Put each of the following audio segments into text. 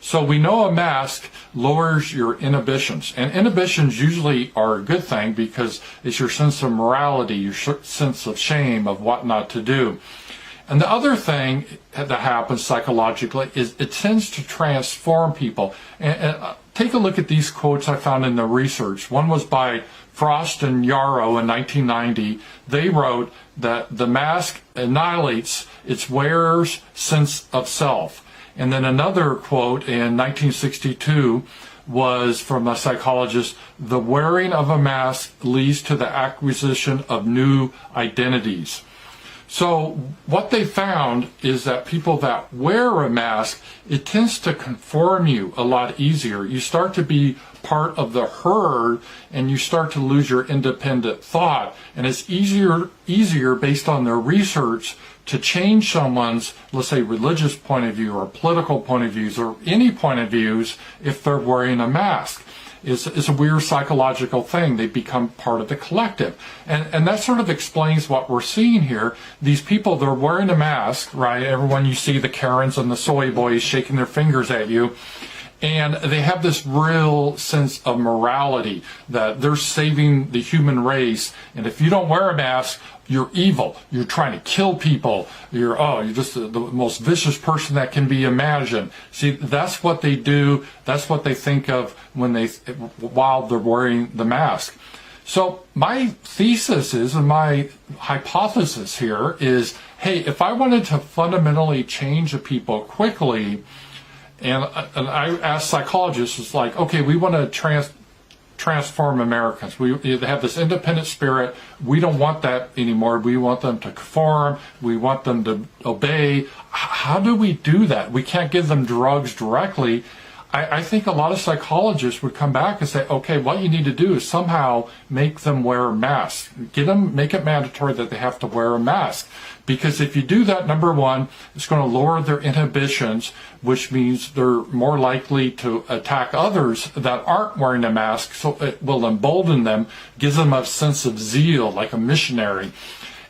So we know a mask lowers your inhibitions, and inhibitions usually are a good thing because it's your sense of morality, your sense of shame of what not to do. And the other thing that happens psychologically is it tends to transform people. And take a look at these quotes I found in the research. One was by Frost and Yarrow in 1990. They wrote that the mask annihilates its wearer's sense of self. And then another quote in 1962 was from a psychologist: the wearing of a mask leads to the acquisition of new identities. So what they found is that people that wear a mask, it tends to conform you a lot easier. You start to be part of the herd and you start to lose your independent thought. And it's easier based on their research to change someone's, let's say, religious point of view or political point of views or any point of views if they're wearing a mask. It's a weird psychological thing. They become part of the collective. And that sort of explains what we're seeing here. These people, they're wearing a mask, right? Everyone, you see the Karens and the soy boys shaking their fingers at you. And they have this real sense of morality that they're saving the human race. And if you don't wear a mask, you're evil. You're trying to kill people. You're just the most vicious person that can be imagined. See, that's what they do. That's what they think of while they're wearing the mask. So my thesis is, and my hypothesis here is, hey, if I wanted to fundamentally change the people quickly, and I asked psychologists, it's like, okay, we want to transform Americans. They have this independent spirit. We don't want that anymore. We want them to conform. We want them to obey. How do we do that? We can't give them drugs directly. I think a lot of psychologists would come back and say, okay, what you need to do is somehow make them wear masks. Make it mandatory that they have to wear a mask. Because if you do that, number one, it's going to lower their inhibitions, which means they're more likely to attack others that aren't wearing a mask. So it will embolden them, gives them a sense of zeal, like a missionary.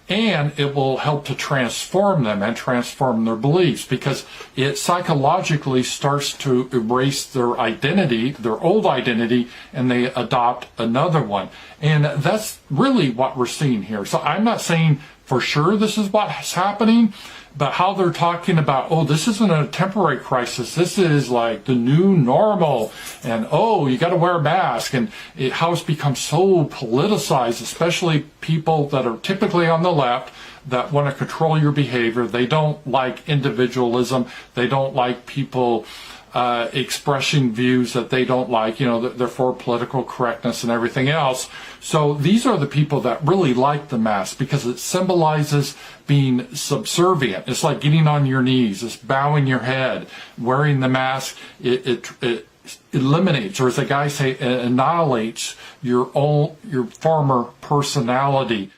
And it will help to transform them and transform their beliefs, because it psychologically starts to erase their identity, their old identity, and they adopt another one. And that's really what we're seeing here. So I'm not saying for sure this is what's happening, but how they're talking about, oh, this isn't a temporary crisis, this is like the new normal, and oh, you got to wear a mask, and how it's become so politicized, especially people that are typically on the left that want to control your behavior. They don't like individualism. They don't like people expressing views that they don't like. You know, they're for political correctness and everything else. So these are the people that really like the mask because it symbolizes being subservient. It's like getting on your knees, it's bowing your head. Wearing the mask, it eliminates, or as the guys say, it annihilates your former personality.